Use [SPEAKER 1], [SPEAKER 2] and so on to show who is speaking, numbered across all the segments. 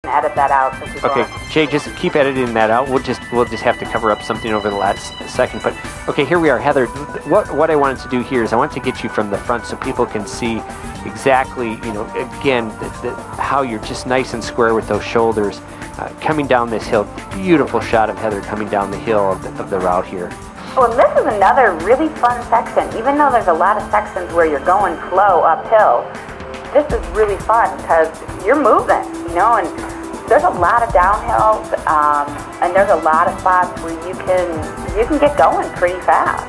[SPEAKER 1] Edit that out so people
[SPEAKER 2] Okay, Jay, just keep editing that out. We'll just have to cover up something over the last second. But okay, here we are, Heather. What I wanted to do here is I want to get you from the front so people can see exactly, you know, again, how you're just nice and square with those shoulders coming down this hill. Beautiful shot of Heather coming down the hill of the route here.
[SPEAKER 1] Well, this is another really fun section. Even though there's a lot of sections where you're going slow uphill, this is really fun because you're moving, you know, and there's a lot of downhills, and there's a lot of spots where you can get going pretty fast.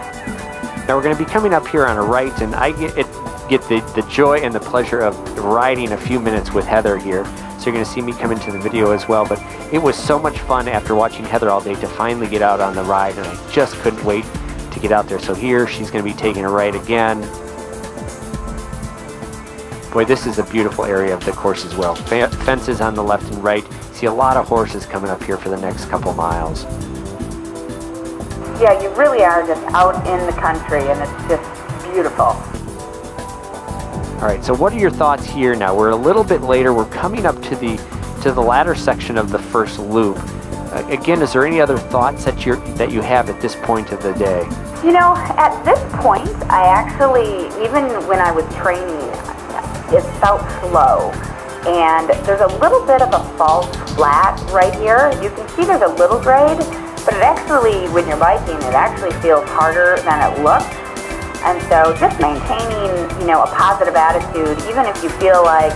[SPEAKER 2] Now we're going to be coming up here on a right, and I get the joy and the pleasure of riding a few minutes with Heather here. So you're going to see me come into the video as well. But it was so much fun after watching Heather all day to finally get out on the ride, and I just couldn't wait to get out there. So here she's going to be taking a right again. Boy, this is a beautiful area of the course as well. Fences on the left and right. See a lot of horses coming up here for the next couple miles.
[SPEAKER 1] Yeah, you really are just out in the country, and it's just beautiful.
[SPEAKER 2] All right, so what are your thoughts here now? We're a little bit later. We're coming up to the latter section of the first loop. Again, is there any other thoughts that you have at this point of the day?
[SPEAKER 1] You know, at this point, I actually, even when I was training, it felt slow. And there's a little bit of a false flat right here. You can see there's a little grade, but it actually, when you're biking, it actually feels harder than it looks. And so just maintaining, you know, a positive attitude, even if you feel like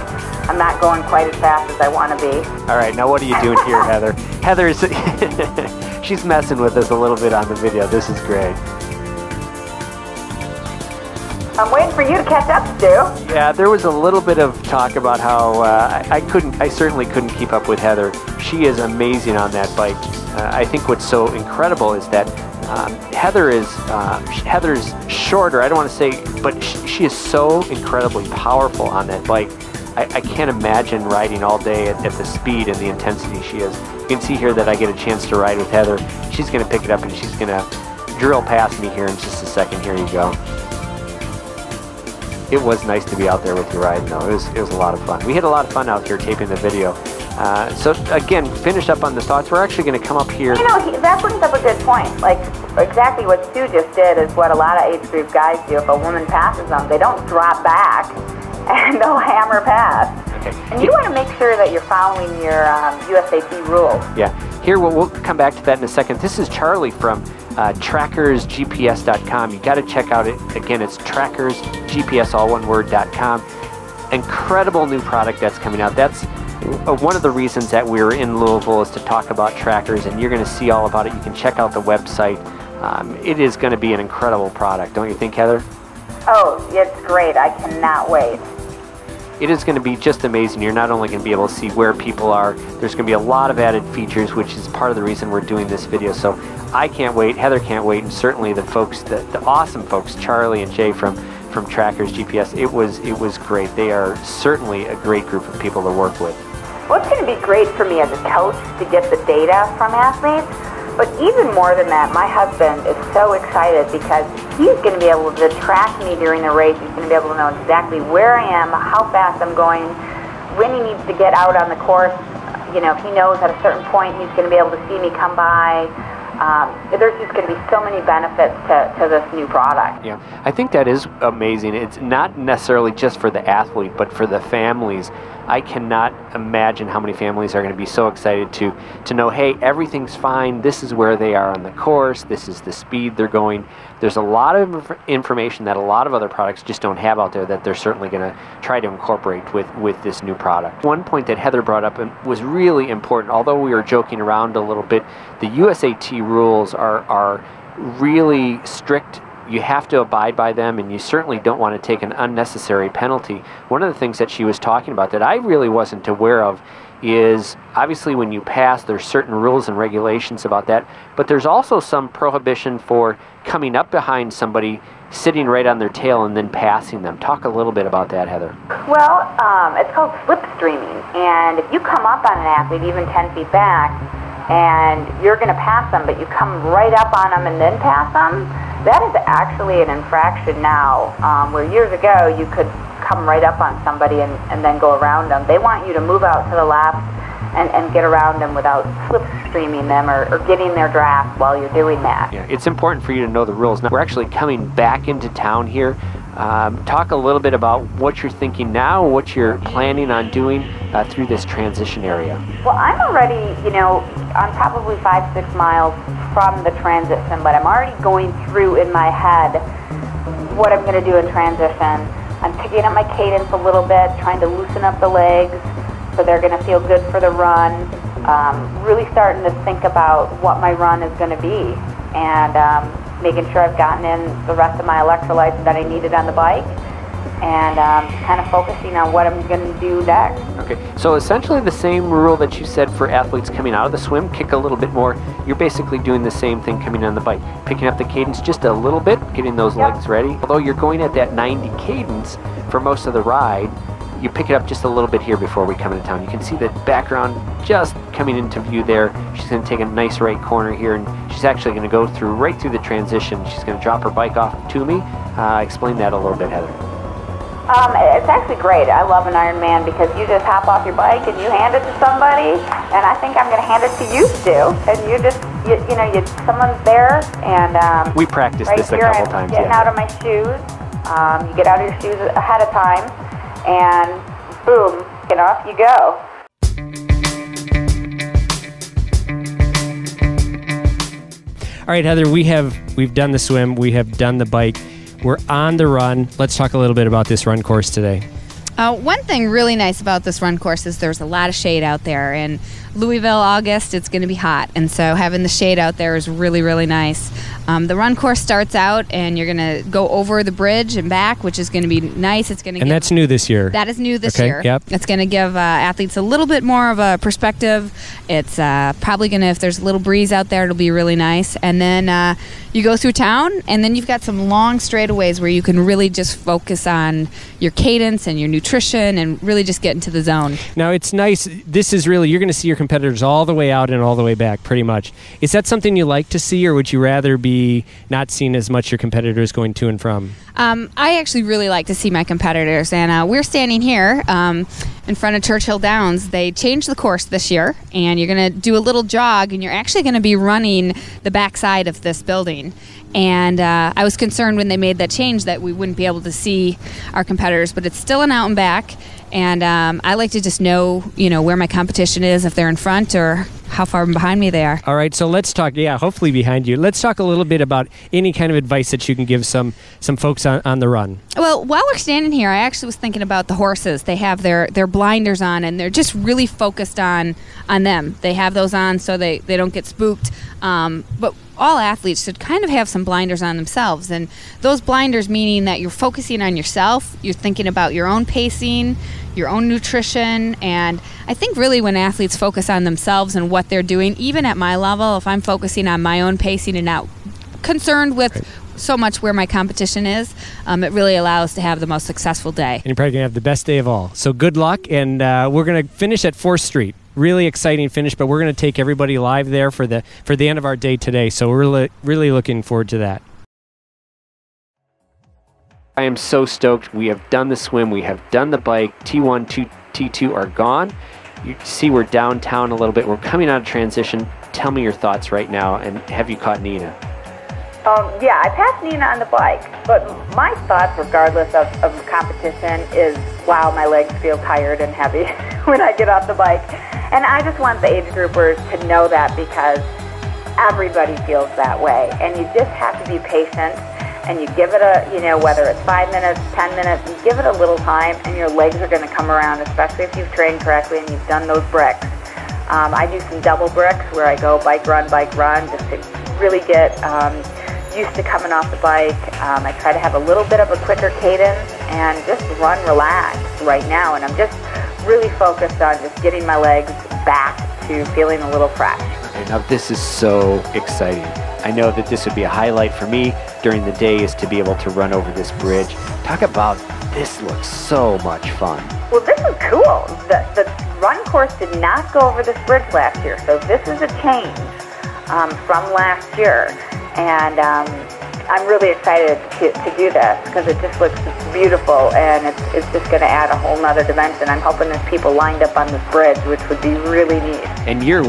[SPEAKER 1] I'm not going quite as fast as I want to be.
[SPEAKER 2] All right, now what are you doing here, Heather? Heather's, she's messing with us a little bit on the video. This is great.
[SPEAKER 1] I'm waiting for you to catch up, Stu.
[SPEAKER 2] Yeah, there was a little bit of talk about how I certainly couldn't keep up with Heather. She is amazing on that bike. I think what's so incredible is that Heather's shorter, I don't want to say, but she is so incredibly powerful on that bike. I can't imagine riding all day at the speed and the intensity she is. You can see here that I get a chance to ride with Heather. She's going to pick it up and she's going to drill past me here in just a second. Here you go. It was nice to be out there with you riding though. It was a lot of fun. We had a lot of fun out here taping the video. So again, finish up on the thoughts. We're actually going to come up here.
[SPEAKER 1] You know, that brings up a good point. Like exactly what Stu just did is what a lot of age group guys do. If a woman passes them, they don't drop back and they'll hammer past. Okay. And you want to make sure that you're following your USAT rules.
[SPEAKER 2] Yeah. Here, we'll come back to that in a second. This is Charlie from trackersgps.com. You got to check out it. Again, it's trackersgps, all one word.com. Incredible new product that's coming out. That's one of the reasons that we're in Louisville is to talk about trackers, and you're going to see all about it. You can check out the website. It is going to be an incredible product, don't you think, Heather?
[SPEAKER 1] Oh, it's great. I cannot wait.
[SPEAKER 2] It is going to be just amazing. You're not only going to be able to see where people are, there's going to be a lot of added features, which is part of the reason we're doing this video. So I can't wait, Heather can't wait, and certainly the folks, the awesome folks, Charlie and Jay from Trackers GPS, it was great. They are certainly a great group of people to work with.
[SPEAKER 1] Well, it's going to be great for me as a coach to get the data from athletes, but even more than that, my husband is so excited because he's going to be able to track me during the race. He's going to be able to know exactly where I am, how fast I'm going, when he needs to get out on the course. You know, he knows at a certain point he's going to be able to see me come by. There's just going to be so many benefits to this new product.
[SPEAKER 2] Yeah, I think that is amazing. It's not necessarily just for the athlete, but for the families. I cannot imagine how many families are going to be so excited to know, hey, everything's fine. This is where they are on the course. This is the speed they're going. There's a lot of information that a lot of other products just don't have out there that they're certainly going to try to incorporate with this new product. One point that Heather brought up was really important. Although we were joking around a little bit, the USAT rules are really strict. You have to abide by them, and you certainly don't want to take an unnecessary penalty. One of the things that she was talking about that I really wasn't aware of is obviously when you pass, there's certain rules and regulations about that, but there's also some prohibition for coming up behind somebody, sitting right on their tail, and then passing them. Talk a little bit about that, Heather.
[SPEAKER 1] Well, it's called slipstreaming, and if you come up on an athlete even 10 feet back, and you're going to pass them, but you come right up on them and then pass them, that is actually an infraction now, where years ago you could come right up on somebody and then go around them. They want you to move out to the left and get around them without slipstreaming them or getting their draft while you're doing that.
[SPEAKER 2] Yeah, it's important for you to know the rules. Now, we're actually coming back into town here. Talk a little bit about what you're thinking now, what you're planning on doing through this transition area.
[SPEAKER 1] Well, I'm already, I'm probably 5-6 miles from the transition, but I'm already going through in my head what I'm going to do in transition. I'm picking up my cadence a little bit, trying to loosen up the legs so they're going to feel good for the run. Really starting to think about what my run is going to be, and making sure I've gotten in the rest of my electrolytes that I needed on the bike, and kind of focusing on what I'm going to do next.
[SPEAKER 2] Okay, so essentially the same rule that you said for athletes coming out of the swim, kick a little bit more. You're basically doing the same thing coming on the bike, picking up the cadence just a little bit, getting those legs ready. Although you're going at that 90 cadence for most of the ride, you pick it up just a little bit here before we come into town. You can see the background just coming into view there. She's going to take a nice right corner here, and she's actually going to go right through the transition. She's going to drop her bike off to me. Explain that a little bit, Heather.
[SPEAKER 1] It's actually great. I love an Ironman because you just hop off your bike and you hand it to somebody, and I think I'm going to hand it to you, Stu. And you just, someone's there, and
[SPEAKER 2] we practiced
[SPEAKER 1] right
[SPEAKER 2] this a couple times.
[SPEAKER 1] Getting out of my shoes. You get out of your shoes ahead of time, and boom, and off you go.
[SPEAKER 3] All right, Heather, we've done the swim, we have done the bike, we're on the run. Let's talk a little bit about this run course today.
[SPEAKER 4] One thing really nice about this run course is there's a lot of shade out there. In Louisville, August, it's going to be hot, and so having the shade out there is really, really nice. The run course starts out, and you're going to go over the bridge and back, which is going to be nice. It's going to,
[SPEAKER 3] and that's new this year.
[SPEAKER 4] That is new this
[SPEAKER 3] okay,
[SPEAKER 4] year.
[SPEAKER 3] Yep.
[SPEAKER 4] It's going to give athletes a little bit more of a perspective. It's probably going to, if there's a little breeze out there, it'll be really nice. And then you go through town, and then you've got some long straightaways where you can really just focus on your cadence and your nutrition and really just get into the zone.
[SPEAKER 3] Now, it's nice. This is really, you're going to see your competitors all the way out and all the way back, pretty much. Is that something you like to see, or would you rather be not seeing as much your competitors going to and from?
[SPEAKER 4] I actually really like to see my competitors, and we're standing here in front of Churchill Downs. They changed the course this year, and you're going to do a little jog, and you're actually going to be running the backside of this building. And I was concerned when they made that change that we wouldn't be able to see our competitors, but it's still an out and back. And I like to just know, where my competition is, if they're in front or how far behind me they are.
[SPEAKER 3] All right, so let's talk, hopefully behind you. Let's talk a little bit about any kind of advice that you can give some folks on the run.
[SPEAKER 4] Well, while we're standing here, I actually was thinking about the horses. They have their blinders on, and they're just really focused on them. They have those on so they don't get spooked. But all athletes should kind of have some blinders on themselves, and those blinders meaning that you're focusing on yourself, you're thinking about your own pacing, your own nutrition, and I think really when athletes focus on themselves and what they're doing, even at my level, if I'm focusing on my own pacing and not concerned with so much where my competition is, it really allows to have the most successful day.
[SPEAKER 3] And you're probably going to have the best day of all. So good luck, and we're going to finish at 4th Street. Really exciting finish, but we're going to take everybody live there for the end of our day today. So we're really looking forward to that.
[SPEAKER 2] I am so stoked. We have done the swim. We have done the bike. T1, T2 are gone. You see we're downtown a little bit. We're coming out of transition. Tell me your thoughts right now, and have you caught Nina?
[SPEAKER 1] Yeah, I passed Nina on the bike, but my thoughts, regardless of the competition, is, wow, my legs feel tired and heavy when I get off the bike. And I just want the age groupers to know that, because everybody feels that way. And you just have to be patient, and you give it whether it's 5 minutes, 10 minutes, you give it a little time, and your legs are going to come around, especially if you've trained correctly and you've done those bricks. I do some double bricks where I go bike, run, just to really get used to coming off the bike. I try to have a little bit of a quicker cadence and just run relaxed right now, and I'm just really focused on just getting my legs back to feeling a little fresh.
[SPEAKER 2] Okay, now this is so exciting. I know that this would be a highlight for me during the day, is to be able to run over this bridge. Talk about, this looks so much fun.
[SPEAKER 1] Well, this is cool. The run course did not go over this bridge last year, so this is a change from last year. And I'm really excited to do this because it just looks beautiful, and it's just going to add a whole nother dimension. I'm hoping there's people lined up on this bridge, which would be really neat.
[SPEAKER 2] And you're